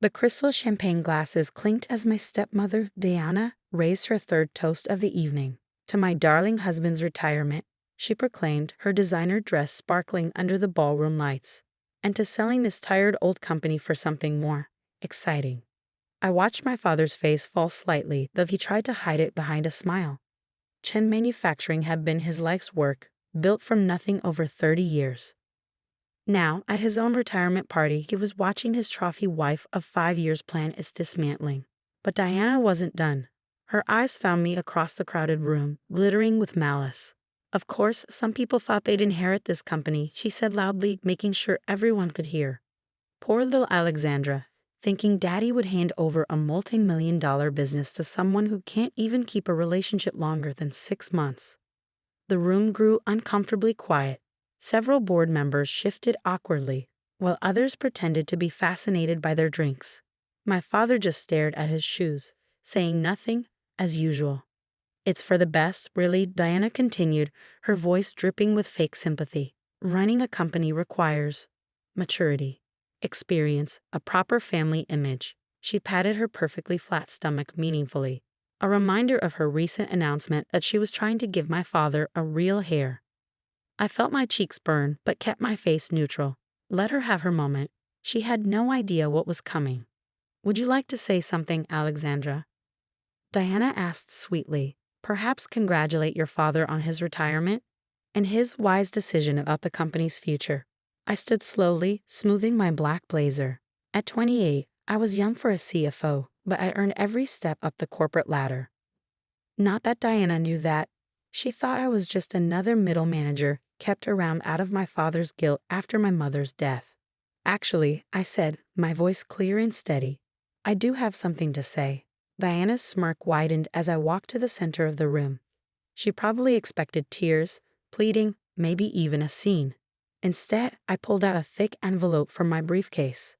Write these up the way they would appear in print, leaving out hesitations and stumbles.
The crystal champagne glasses clinked as my stepmother, Diana, raised her third toast of the evening. To my darling husband's retirement, she proclaimed, her designer dress sparkling under the ballroom lights. And to selling this tired old company for something more exciting. I watched my father's face fall slightly, though he tried to hide it behind a smile. Chen Manufacturing had been his life's work, built from nothing over 30 years. Now, at his own retirement party, he was watching his trophy wife of 5 years plan its dismantling. But Diana wasn't done. Her eyes found me across the crowded room, glittering with malice. Of course, some people thought they'd inherit this company, she said loudly, making sure everyone could hear. Poor little Alexandra, thinking Daddy would hand over a multi-million-dollar business to someone who can't even keep a relationship longer than 6 months. The room grew uncomfortably quiet. Several board members shifted awkwardly, while others pretended to be fascinated by their drinks. My father just stared at his shoes, saying nothing, as usual. It's for the best, really, Diana continued, her voice dripping with fake sympathy. Running a company requires maturity, experience, a proper family image. She patted her perfectly flat stomach meaningfully, a reminder of her recent announcement that she was trying to give my father a real heir. I felt my cheeks burn, but kept my face neutral. Let her have her moment. She had no idea what was coming. Would you like to say something, Alexandra? Diana asked sweetly. Perhaps congratulate your father on his retirement and his wise decision about the company's future. I stood slowly, smoothing my black blazer. At 28, I was young for a CFO, but I earned every step up the corporate ladder. Not that Diana knew that. She thought I was just another middle manager kept around out of my father's guilt after my mother's death. Actually, I said, my voice clear and steady, I do have something to say. Diana's smirk widened as I walked to the center of the room. She probably expected tears, pleading, maybe even a scene. Instead, I pulled out a thick envelope from my briefcase.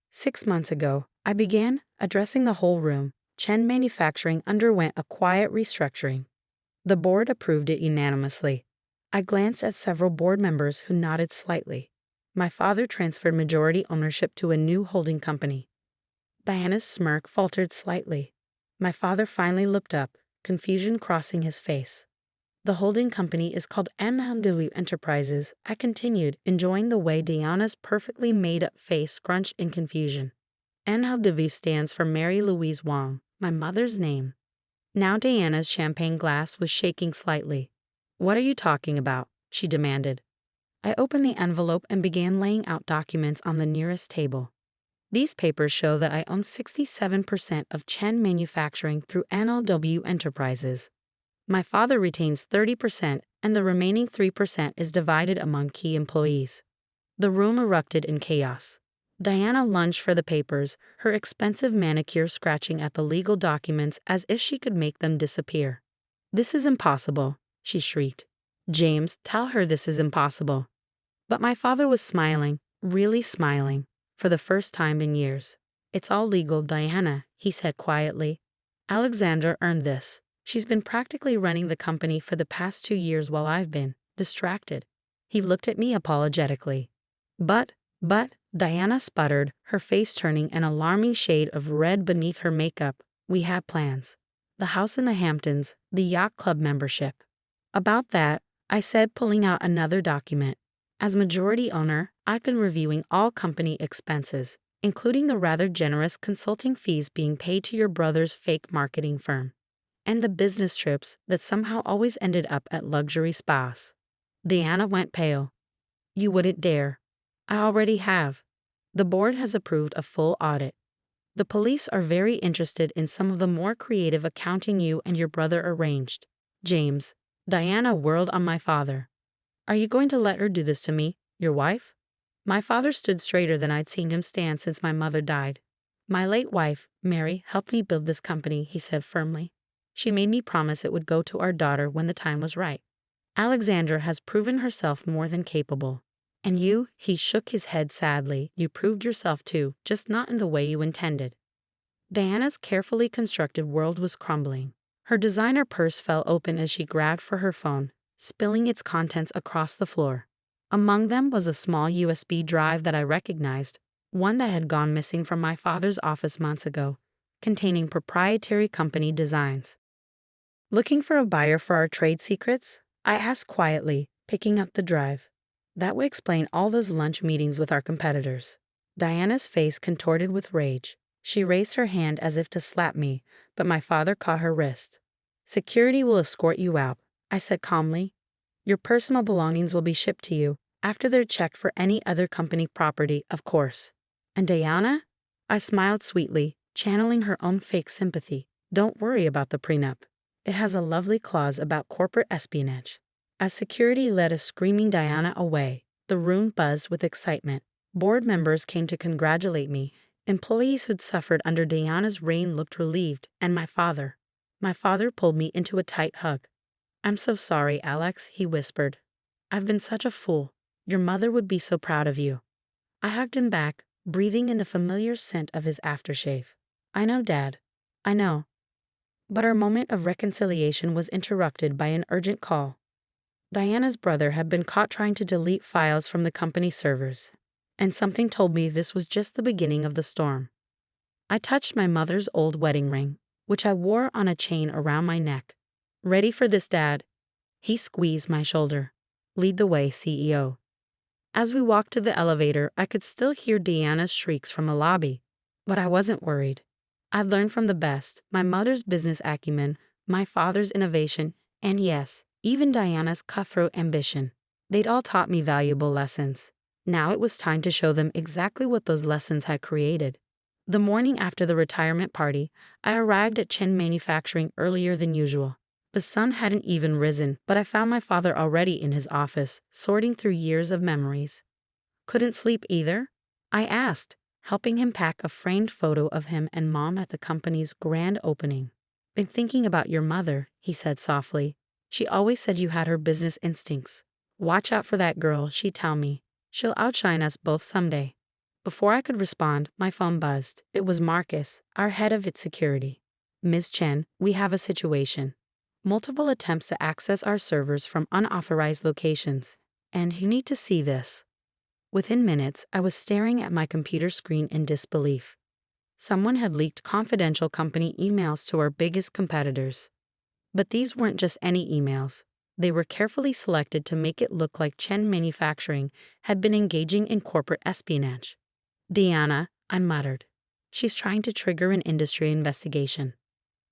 6 months ago, I began addressing the whole room. Chen Manufacturing underwent a quiet restructuring. The board approved it unanimously. I glanced at several board members who nodded slightly. My father transferred majority ownership to a new holding company. Diana's smirk faltered slightly. My father finally looked up, confusion crossing his face. The holding company is called Alexandra Enterprises, I continued, enjoying the way Diana's perfectly made-up face scrunched in confusion. Alexandra stands for Mary Louise Wong, my mother's name. Now Diana's champagne glass was shaking slightly. What are you talking about? She demanded. I opened the envelope and began laying out documents on the nearest table. These papers show that I own 67% of Chen Manufacturing through NLW Enterprises. My father retains 30%, and the remaining 3% is divided among key employees. The room erupted in chaos. Diana lunged for the papers, her expensive manicure scratching at the legal documents as if she could make them disappear. This is impossible, she shrieked. James, tell her this is impossible. But my father was smiling, really smiling, for the first time in years. It's all legal, Diana, he said quietly. Alexandra earned this. She's been practically running the company for the past 2 years while I've been distracted. He looked at me apologetically. But, Diana sputtered, her face turning an alarming shade of red beneath her makeup. We have plans. The house in the Hamptons, the yacht club membership. About that, I said, pulling out another document. As majority owner, I've been reviewing all company expenses, including the rather generous consulting fees being paid to your brother's fake marketing firm, and the business trips that somehow always ended up at luxury spas. Diana went pale. You wouldn't dare. I already have. The board has approved a full audit. The police are very interested in some of the more creative accounting you and your brother arranged. James. Diana whirled on my father. Are you going to let her do this to me, your wife? My father stood straighter than I'd seen him stand since my mother died. My late wife, Mary, helped me build this company, he said firmly. She made me promise it would go to our daughter when the time was right. Alexandra has proven herself more than capable. And you, he shook his head sadly, you proved yourself too, just not in the way you intended. Diana's carefully constructed world was crumbling. Her designer purse fell open as she grabbed for her phone, spilling its contents across the floor. Among them was a small USB drive that I recognized. one that had gone missing from my father's office months ago, containing proprietary company designs. Looking for a buyer for our trade secrets? I asked quietly, picking up the drive. That would explain all those lunch meetings with our competitors. Diana's face contorted with rage. She raised her hand as if to slap me, but my father caught her wrist. Security will escort you out, I said calmly. Your personal belongings will be shipped to you, after they're checked for any other company property, of course. And Diana? I smiled sweetly, channeling her own fake sympathy. Don't worry about the prenup. It has a lovely clause about corporate espionage. As security led a screaming Diana away, the room buzzed with excitement. Board members came to congratulate me. Employees who'd suffered under Diana's reign looked relieved, and my father. My father pulled me into a tight hug. I'm so sorry, Alex, he whispered. I've been such a fool. Your mother would be so proud of you. I hugged him back, breathing in the familiar scent of his aftershave. I know, Dad. I know. But our moment of reconciliation was interrupted by an urgent call. Diana's brother had been caught trying to delete files from the company servers, and something told me this was just the beginning of the storm. I touched my mother's old wedding ring, which I wore on a chain around my neck. Ready for this, Dad? He squeezed my shoulder. Lead the way, CEO. As we walked to the elevator, I could still hear Diana's shrieks from the lobby, but I wasn't worried. I'd learned from the best, my mother's business acumen, my father's innovation, and yes, even Diana's cutthroat ambition. They'd all taught me valuable lessons. Now it was time to show them exactly what those lessons had created. The morning after the retirement party, I arrived at Chen Manufacturing earlier than usual. The sun hadn't even risen, but I found my father already in his office, sorting through years of memories. Couldn't sleep either? I asked, helping him pack a framed photo of him and Mom at the company's grand opening. Been thinking about your mother, he said softly. She always said you had her business instincts. Watch out for that girl, she'd tell me. She'll outshine us both someday. Before I could respond, my phone buzzed. It was Marcus, our head of its security. Ms. Chen, we have a situation. Multiple attempts to access our servers from unauthorized locations. And you need to see this. Within minutes, I was staring at my computer screen in disbelief. Someone had leaked confidential company emails to our biggest competitors. But these weren't just any emails. They were carefully selected to make it look like Chen Manufacturing had been engaging in corporate espionage. Diana, I muttered. She's trying to trigger an industry investigation.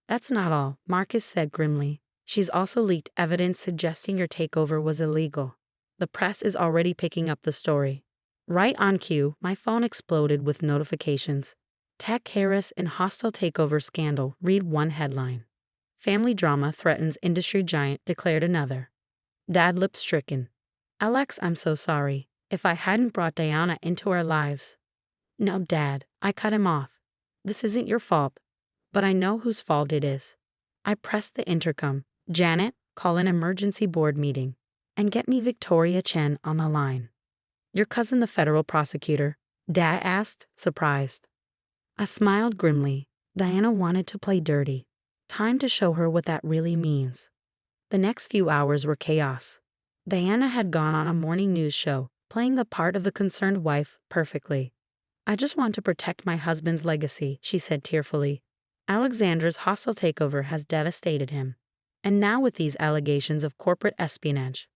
That's not all, Marcus said grimly. She's also leaked evidence suggesting your takeover was illegal. The press is already picking up the story. Right on cue, my phone exploded with notifications. Tech Harris in hostile takeover scandal, read one headline. Family drama threatens industry giant, declared another. Dad looked stricken. Alex, I'm so sorry. If I hadn't brought Diana into our lives. No, Dad, I cut him off. This isn't your fault. But I know whose fault it is. I pressed the intercom. Janet, call an emergency board meeting. And get me Victoria Chen on the line. Your cousin the federal prosecutor? Dad asked, surprised. I smiled grimly. Diana wanted to play dirty. Time to show her what that really means. The next few hours were chaos. Diana had gone on a morning news show, playing the part of the concerned wife perfectly. I just want to protect my husband's legacy, she said tearfully. Alexandra's hostile takeover has devastated him. And now with these allegations of corporate espionage.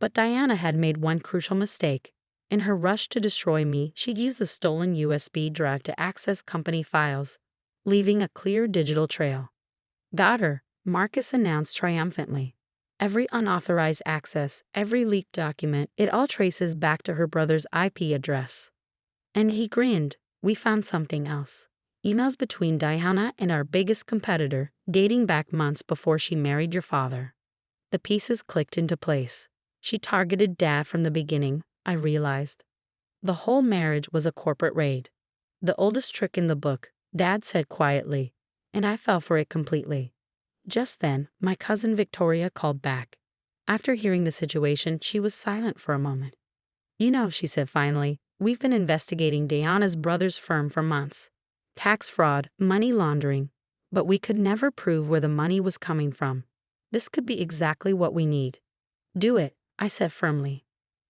But Diana had made one crucial mistake. In her rush to destroy me, she'd used the stolen USB drive to access company files, leaving a clear digital trail. Got her, Marcus announced triumphantly. Every unauthorized access, every leaked document, it all traces back to her brother's IP address. And he grinned. We found something else. Emails between Diana and our biggest competitor, dating back months before she married your father. The pieces clicked into place. She targeted Dad from the beginning, I realized. The whole marriage was a corporate raid. The oldest trick in the book, Dad said quietly, and I fell for it completely. Just then, my cousin Victoria called back. After hearing the situation, she was silent for a moment. You know, she said finally, we've been investigating Diana's brother's firm for months. Tax fraud, money laundering, but we could never prove where the money was coming from. This could be exactly what we need. Do it, I said firmly.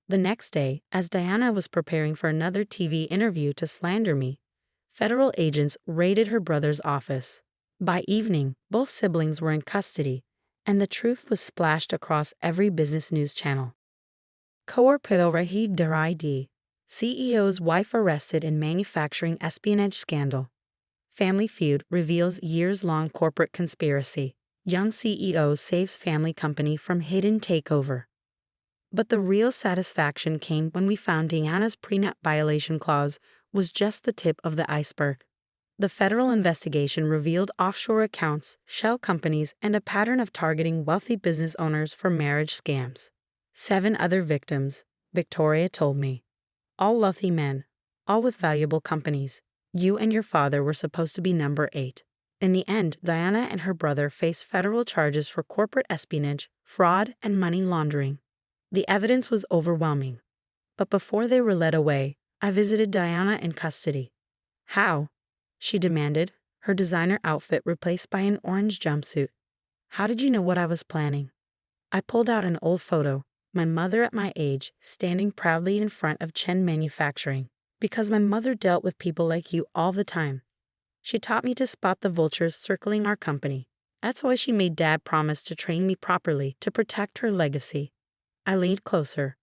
The next day, as Diana was preparing for another TV interview to slander me, federal agents raided her brother's office. By evening, both siblings were in custody, and the truth was splashed across every business news channel. Corporate Rahid Daridi, CEO's wife arrested in manufacturing espionage scandal. Family Feud reveals years-long corporate conspiracy. Young CEO saves family company from hidden takeover. But the real satisfaction came when we found Diana's prenup violation clause was just the tip of the iceberg. The federal investigation revealed offshore accounts, shell companies, and a pattern of targeting wealthy business owners for marriage scams. 7 other victims, Victoria told me. All wealthy men, all with valuable companies. You and your father were supposed to be number 8. In the end, Diana and her brother faced federal charges for corporate espionage, fraud, and money laundering. The evidence was overwhelming. But before they were led away, I visited Diana in custody. How? She demanded, her designer outfit replaced by an orange jumpsuit. How did you know what I was planning? I pulled out an old photo, my mother at my age, standing proudly in front of Chen Manufacturing. Because my mother dealt with people like you all the time. She taught me to spot the vultures circling our company. That's why she made Dad promise to train me properly to protect her legacy. I leaned closer.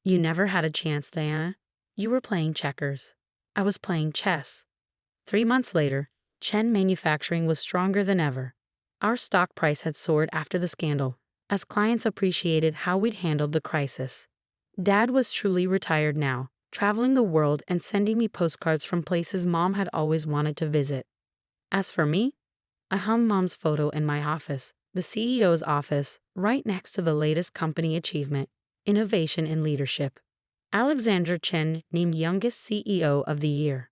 You never had a chance, Diana. You were playing checkers. I was playing chess. 3 months later, Chen Manufacturing was stronger than ever. Our stock price had soared after the scandal, as clients appreciated how we'd handled the crisis. Dad was truly retired now, traveling the world and sending me postcards from places Mom had always wanted to visit. As for me, I hung Mom's photo in my office, the CEO's office, right next to the latest company achievement, innovation in leadership. Alexandra Chen named youngest CEO of the year.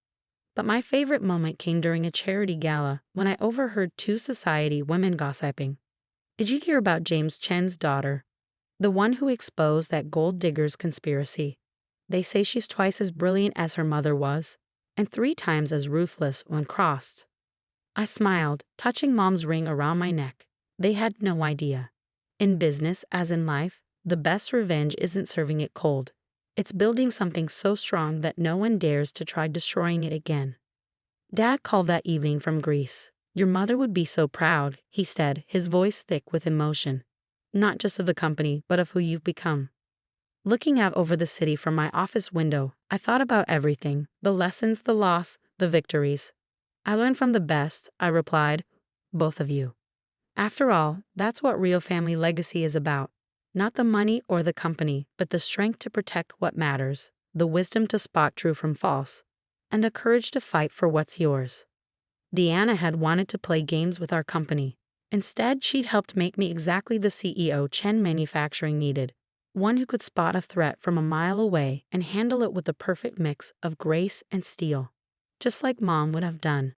But my favorite moment came during a charity gala when I overheard 2 society women gossiping. Did you hear about James Chen's daughter? The one who exposed that gold diggers conspiracy. They say she's twice as brilliant as her mother was, and 3 times as ruthless when crossed. I smiled, touching Mom's ring around my neck. They had no idea. In business, as in life, the best revenge isn't serving it cold. It's building something so strong that no one dares to try destroying it again. Dad called that evening from Greece. Your mother would be so proud, he said, his voice thick with emotion. Not just of the company, but of who you've become. Looking out over the city from my office window, I thought about everything, the lessons, the loss, the victories. I learned from the best, I replied, both of you. After all, that's what real family legacy is about. Not the money or the company, but the strength to protect what matters, the wisdom to spot true from false, and the courage to fight for what's yours. Diana had wanted to play games with our company. Instead, she'd helped make me exactly the CEO Chen Manufacturing needed, one who could spot a threat from a mile away and handle it with the perfect mix of grace and steel, just like Mom would have done.